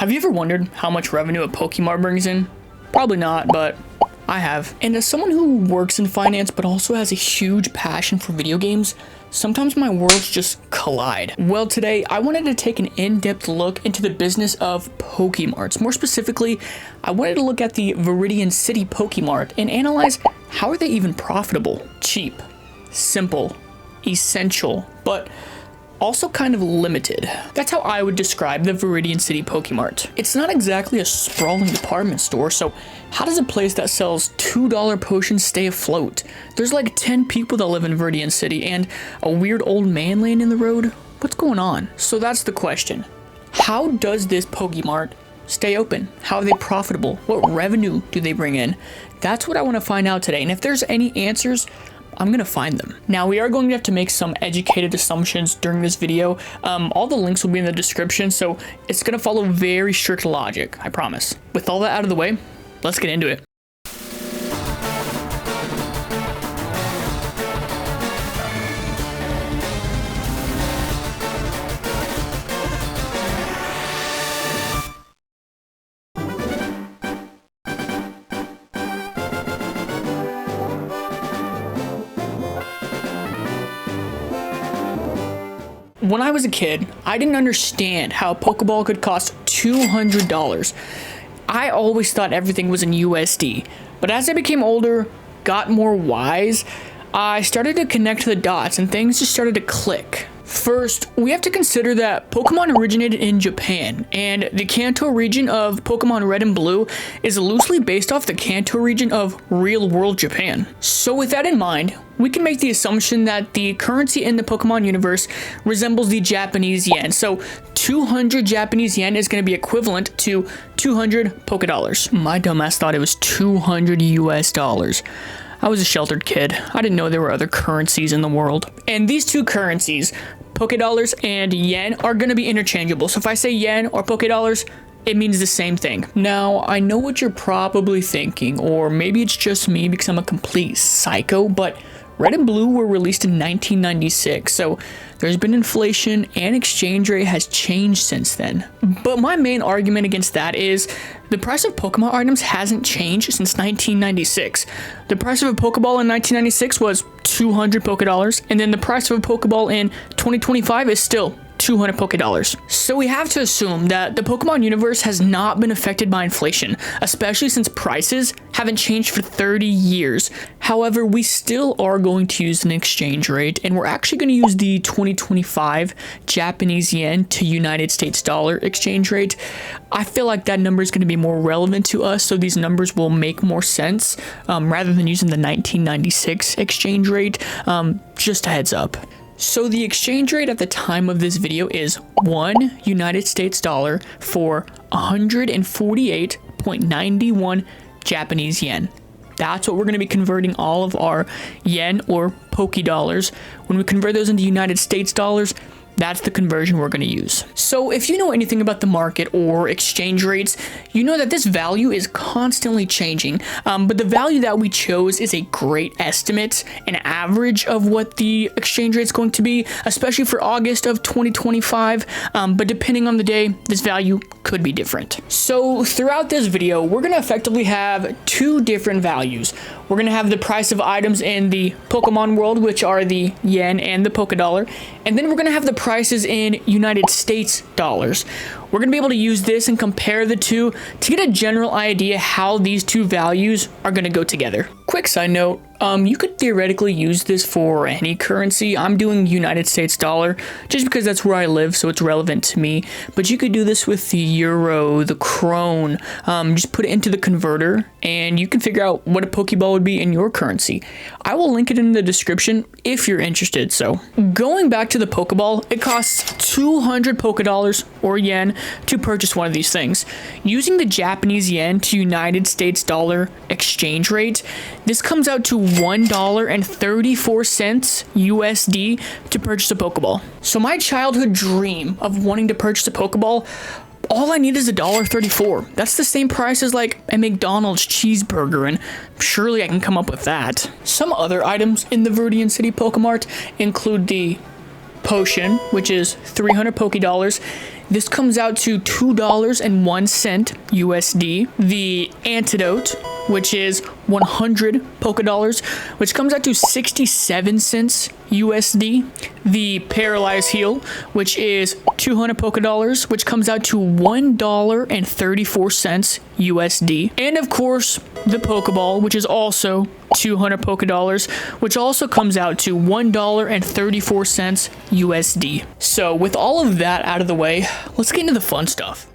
Have you ever wondered how much revenue a Poké Mart brings in? Probably not, but I have. And as someone who works in finance but also has a huge passion for video games, sometimes my worlds just collide. Well, today I wanted to take an in-depth look into the business of Poké Marts. More specifically, I wanted to look at the Viridian City Poké Mart and analyze how are they even profitable, cheap, simple, essential, but also kind of limited. That's how I would describe the Viridian City Poké Mart. It's not exactly a sprawling department store, so how does a place that sells $2 potions stay afloat? There's like 10 people that live in Viridian City and a weird old man laying in the road. What's going on? So that's the question. How does this Poké Mart stay open? How are they profitable? What revenue do they bring in? That's what I want to find out today, and if there's any answers, I'm gonna find them. Now, we are going to have to make some educated assumptions during this video. All the links will be in the description, so it's gonna follow very strict logic, I promise. With all that out of the way, let's get into it. When I was a kid, I didn't understand how a Pokeball could cost $200. I always thought everything was in USD, but as I became older, got more wise, I started to connect the dots and things just started to click. First, we have to consider that Pokemon originated in Japan, and the Kanto region of Pokemon Red and Blue is loosely based off the Kanto region of real-world Japan. So with that in mind, we can make the assumption that the currency in the Pokemon universe resembles the Japanese yen. So 200 Japanese yen is going to be equivalent to 200 Pokédollars. My dumbass thought it was 200 US dollars. I was a sheltered kid. I didn't know there were other currencies in the world. And these two currencies, Pokédollars and yen, are going to be interchangeable. So if I say yen or Pokédollars, it means the same thing. Now, I know what you're probably thinking, or maybe it's just me because I'm a complete psycho, but Red and Blue were released in 1996, so there's been inflation and exchange rate has changed since then. But my main argument against that is the price of Pokemon items hasn't changed since 1996. The price of a Pokeball in 1996 was 200 Pokédollars, and then the price of a Pokeball in 2025 is still 200 Pokédollars. So we have to assume that the Pokemon universe has not been affected by inflation, especially since prices haven't changed for 30 years. However, we still are going to use an exchange rate, and we're actually going to use the 2025 Japanese yen to United States dollar exchange rate. I feel like that number is going to be more relevant to us, so these numbers will make more sense rather than using the 1996 exchange rate. Just a heads up. So the exchange rate at the time of this video is 1 United States dollar for 148.91 Japanese yen. That's what we're going to be converting all of our yen or Poké dollars. When we convert those into United States dollars, that's the conversion we're going to use. So if you know anything about the market or exchange rates, you know that this value is constantly changing. But the value that we chose is a great estimate, an average of what the exchange rate is going to be, especially for August of 2025. But depending on the day, this value could be different. So throughout this video, we're going to effectively have two different values. We're going to have the price of items in the Pokemon world, which are the yen and the Poké dollar. And then we're going to have the prices in United States dollars. We're going to be able to use this and compare the two to get a general idea how these two values are going to go together. Quick side note, you could theoretically use this for any currency. I'm doing United States dollar just because that's where I live, so it's relevant to me. But you could do this with the euro, the krone. Just put it into the converter and you can figure out what a Pokeball would be in your currency. I will link it in the description if you're interested. So going back to the Pokeball, it costs 200 Pokédollars or yen to purchase one of these things. Using the Japanese yen to United States dollar exchange rate, this comes out to $1.34 USD to purchase a Pokeball. So my childhood dream of wanting to purchase a Pokeball, all I need is $1.34. That's the same price as like a McDonald's cheeseburger, and surely I can come up with that. Some other items in the Viridian City Poké Mart include the potion, which is 300 Poké Dollars, this comes out to $2.01 USD. The antidote, which is 100 Poké Dollars, which comes out to 67 cents USD. The Paralyze Heal, which is 200 Poké Dollars, which comes out to $1.34 USD. And of course, the Pokeball, which is also 200 Poké Dollars, which also comes out to $1.34 USD. So with all of that out of the way, let's get into the fun stuff.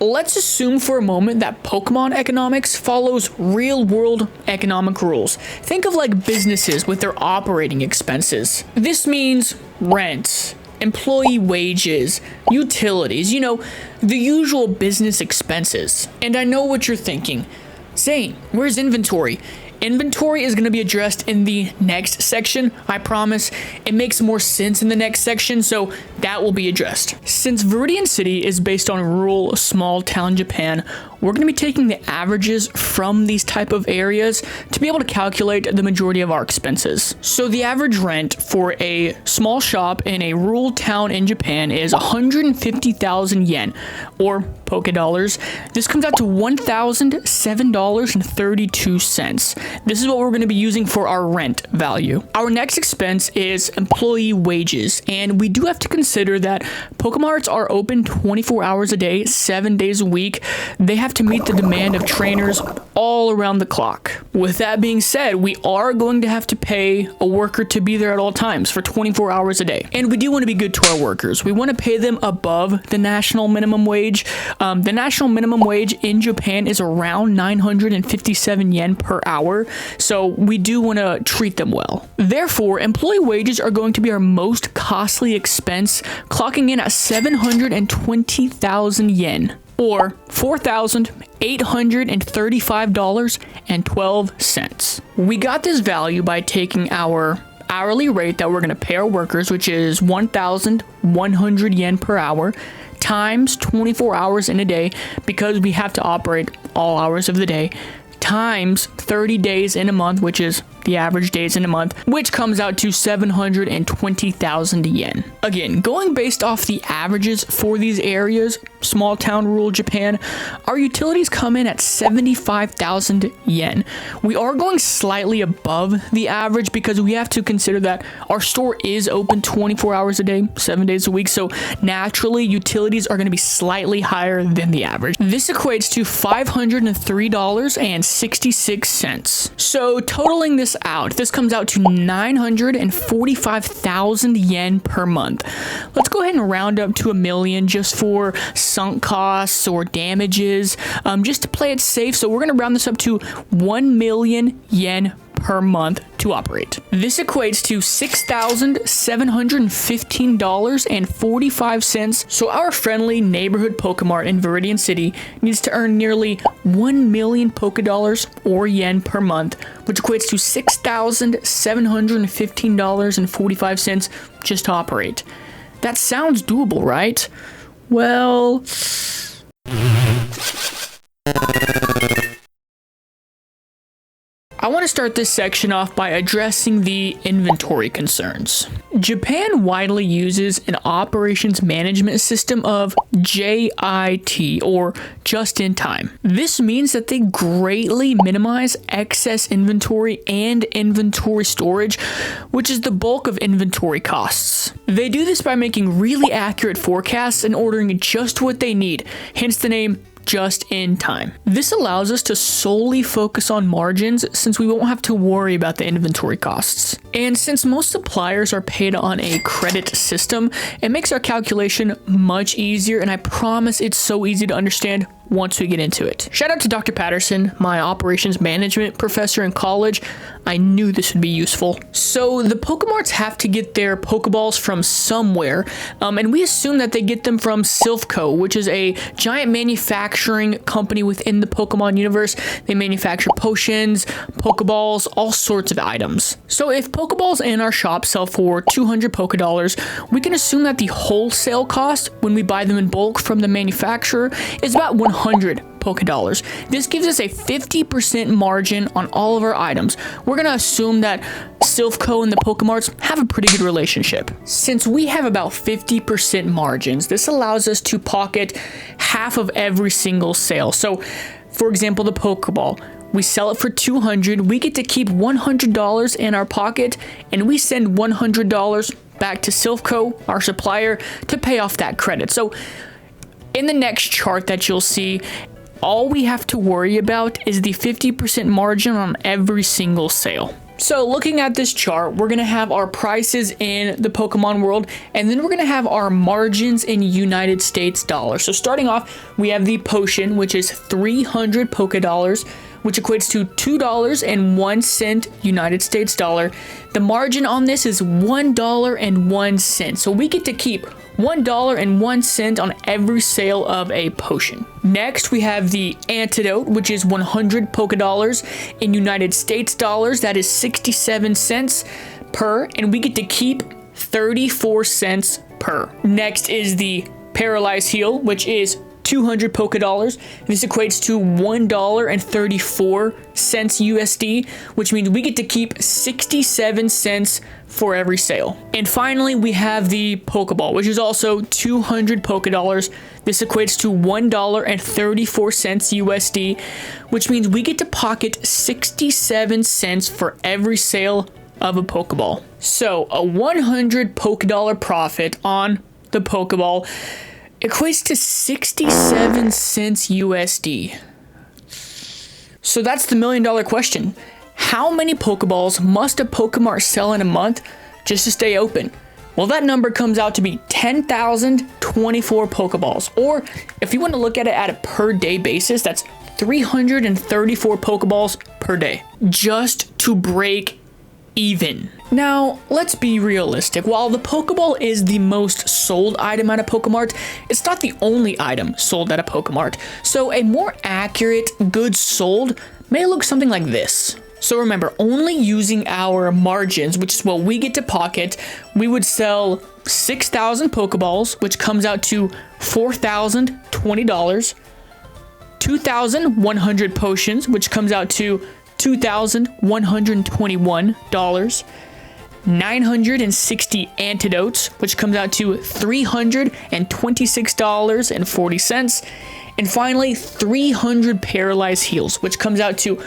Let's assume for a moment that Pokemon economics follows real-world economic rules. Think of like businesses with their operating expenses. This means rent, employee wages, utilities, you know, the usual business expenses. And I know what you're thinking. Zane, where's inventory? Inventory is going to be addressed in the next section, I promise. It makes more sense in the next section, so that will be addressed. Since Viridian City is based on rural, small town Japan, we're going to be taking the averages from these type of areas to be able to calculate the majority of our expenses. So the average rent for a small shop in a rural town in Japan is 150,000 yen, or Poké Dollars. This comes out to $1,007.32. This is what we're going to be using for our rent value. Our next expense is employee wages, and we do have to consider that Pokemarts are open 24 hours a day, 7 days a week. They have to meet the demand of trainers all around the clock. With that being said, we are going to have to pay a worker to be there at all times for 24 hours a day. And we do want to be good to our workers. We want to pay them above the national minimum wage. The national minimum wage in Japan is around 957 yen per hour, so we do want to treat them well. Therefore, employee wages are going to be our most costly expense, clocking in at 720,000 yen, or $4,835.12. We got this value by taking our hourly rate that we're going to pay our workers, which is 1,100 yen per hour, times 24 hours in a day, because we have to operate all hours of the day, times 30 days in a month, which is the average days in a month, which comes out to 720,000 yen. Again, going based off the averages for these areas, small town rural Japan, our utilities come in at 75,000 yen. We are going slightly above the average because we have to consider that our store is open 24 hours a day, 7 days a week, so naturally utilities are going to be slightly higher than the average. This equates to $503.66. So totaling this out, this comes out to 945,000 yen per month. Let's go ahead and round up to $1 million just for sunk costs or damages, just to play it safe. So we're going to round this up to 1 million yen per month to operate. This equates to $6,715.45. So our friendly neighborhood Pokemart in Viridian City needs to earn nearly 1 million Poké Dollars or yen per month, which equates to $6,715.45 just to operate. That sounds doable, right? Well, I want to start this section off by addressing the inventory concerns. Japan widely uses an operations management system of JIT, or just in time. This means that they greatly minimize excess inventory and inventory storage, which is the bulk of inventory costs. They do this by making really accurate forecasts and ordering just what they need, hence the name just in time. This allows us to solely focus on margins since we won't have to worry about the inventory costs. And since most suppliers are paid on a credit system, it makes our calculation much easier, and I promise it's so easy to understand once we get into it. Shout out to Dr. Patterson, my operations management professor in college. I knew this would be useful. So the Pokemarts have to get their Pokeballs from somewhere, and we assume that they get them from SOOOO, which is a giant manufacturing company within the Pokemon universe. They manufacture potions, Pokeballs, all sorts of items. So if Pokeballs in our shop sell for 200 Poké Dollars, we can assume that the wholesale cost when we buy them in bulk from the manufacturer is about 100 Poké Dollars. This gives us a 50% margin on all of our items. We're gonna assume that SOOOO and the Poké Marts have a pretty good relationship. Since we have about 50% margins, this allows us to pocket half of every single sale. So, for example, the Pokeball. We sell it for $200, we get to keep $100 in our pocket, and we send $100 back to SOOOO, our supplier, to pay off that credit. So in the next chart that you'll see, all we have to worry about is the 50% margin on every single sale. So looking at this chart, we're gonna have our prices in the Pokemon world, and then we're gonna have our margins in United States dollars. So starting off, we have the potion, which is 300 Poké Dollars, which equates to $2.01 United States dollar. The margin on this is $1.01. So we get to keep $1.01 on every sale of a potion. Next, we have the antidote, which is 100 Poké Dollars in United States dollars. That is 67 cents per, and we get to keep 34 cents per. Next is the Paralyze Heal, which is 200 Poké Dollars. This equates to $1.34 USD, which means we get to keep 67 cents for every sale. And finally, we have the Pokeball, which is also 200 Poké Dollars. This equates to $1.34 USD, which means we get to pocket 67 cents for every sale of a Pokeball. So a 100 Poké Dollar profit on the Pokeball equates to 67 cents USD. So that's the $1,000,000 question. How many Pokeballs must a Pokemart sell in a month just to stay open? Well, that number comes out to be 10,024 Pokeballs. Or if you want to look at it at a per day basis, that's 334 Pokeballs per day. Just to break even. Now, let's be realistic. While the Pokeball is the most sold item at a Pokemart, it's not the only item sold at a Pokemart. So a more accurate goods sold may look something like this. So remember, only using our margins, which is what we get to pocket, we would sell 6,000 Pokeballs, which comes out to $4,020, 2,100 potions, which comes out to $2,121, 960 antidotes, which comes out to $326.40, and finally 300 paralyzed heals, which comes out to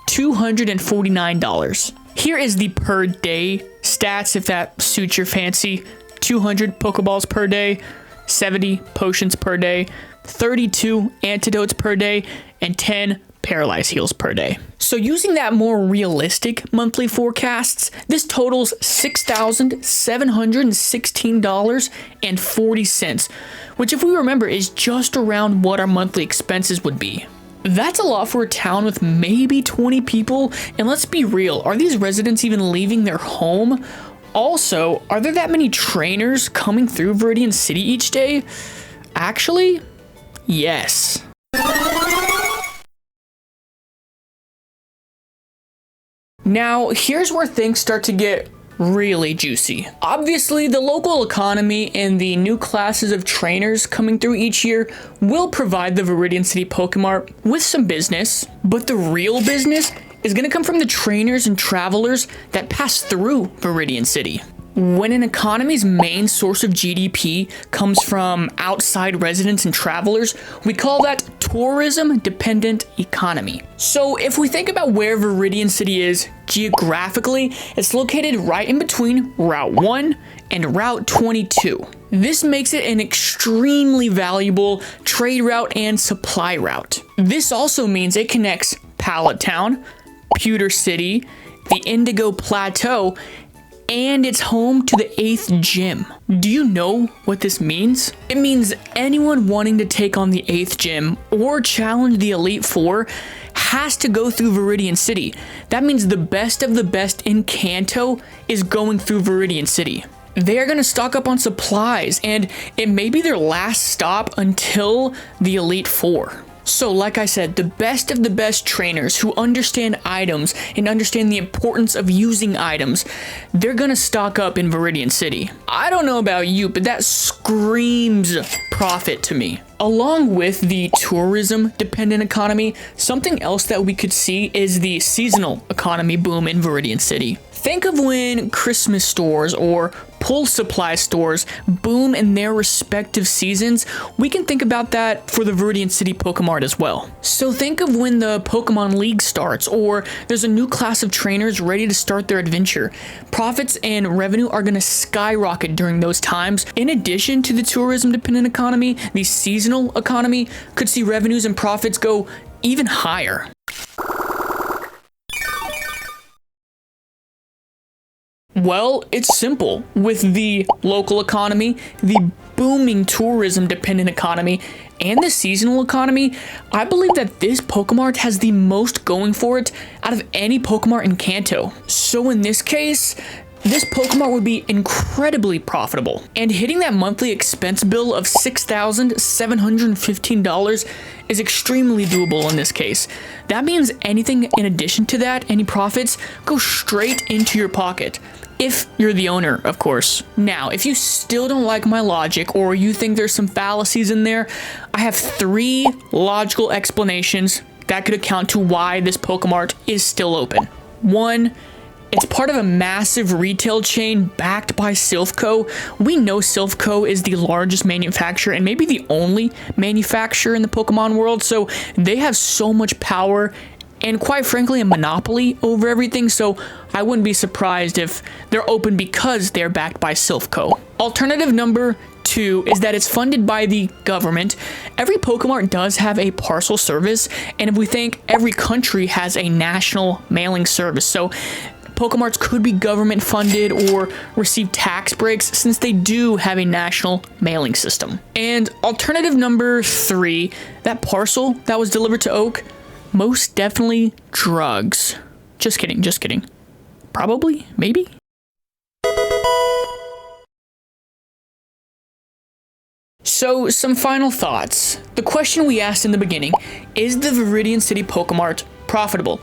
$249. Here is the per day stats if that suits your fancy. 200 Pokeballs per day, 70 potions per day, 32 antidotes per day, and 10 paralyzed heals per day. So using that more realistic monthly forecasts, this totals $6,716.40, which if we remember is just around what our monthly expenses would be. That's a lot for a town with maybe 20 people, and let's be real, are these residents even leaving their home? Also, are there that many trainers coming through Viridian City each day? Actually, yes. Now, here's where things start to get really juicy. Obviously, the local economy and the new classes of trainers coming through each year will provide the Viridian City Pokemart with some business, but the real business is going to come from the trainers and travelers that pass through Viridian City. When an economy's main source of GDP comes from outside residents and travelers, we call that tourism-dependent economy. So if we think about where Viridian City is geographically, it's located right in between Route 1 and Route 22. This makes it an extremely valuable trade route and supply route. This also means it connects Pallet Town, Pewter City, the Indigo Plateau, and it's home to the 8th gym. Do you know what this means? It means anyone wanting to take on the 8th gym or challenge the Elite Four has to go through Viridian City. That means the best of the best in Kanto is going through Viridian City. They're gonna stock up on supplies, and it may be their last stop until the Elite Four. So like I said, the best of the best trainers who understand items and understand the importance of using items, they're gonna stock up in Viridian City. I don't know about you, but that screams profit to me. Along with the tourism dependent economy, something else that we could see is the seasonal economy boom in Viridian City. Think of when Christmas stores or pull supply stores boom in their respective seasons. We can think about that for the Viridian City Pokemart as well. So think of when the Pokemon League starts, or there's a new class of trainers ready to start their adventure. Profits and revenue are going to skyrocket during those times. In addition to the tourism dependent economy, the seasonal economy could see revenues and profits go even higher. Well, it's simple. With the local economy, the booming tourism dependent economy, and the seasonal economy, I believe that this Pokemart has the most going for it out of any Pokemart in Kanto. So in this case, this Pokemart would be incredibly profitable, and hitting that monthly expense bill of $6,715 is extremely doable in this case. That means anything in addition to that, any profits, go straight into your pocket. If you're the owner, of course. Now, if you still don't like my logic, or you think there's some fallacies in there, I have 3 logical explanations that could account to why this Pokemart is still open. 1, it's part of a massive retail chain backed by SOOOO. We know SOOOO is the largest manufacturer and maybe the only manufacturer in the Pokemon world, so they have so much power and quite frankly a monopoly over everything, so I wouldn't be surprised if they're open because they're backed by SOOOO. Alternative number 2 is that it's funded by the government. Every Pokemart does have a parcel service, and if we think every country has a national mailing service, so Pokemarts could be government funded or receive tax breaks since they do have a national mailing system. And alternative number 3, that parcel that was delivered to Oak, most definitely drugs. Just kidding, just kidding. Probably, maybe? So, some final thoughts. The question we asked in the beginning, is the Viridian City Pokemart profitable?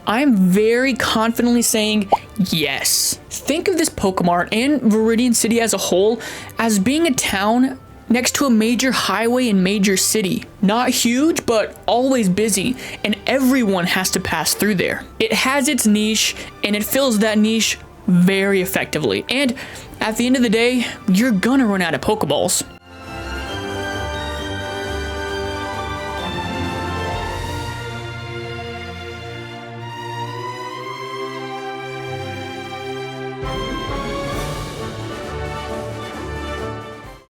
I'm very confidently saying yes. Think of this Pokemart and Viridian City as a whole as being a town next to a major highway and major city. Not huge, but always busy, and everyone has to pass through there. It has its niche, and it fills that niche very effectively. And at the end of the day, you're gonna run out of Pokeballs.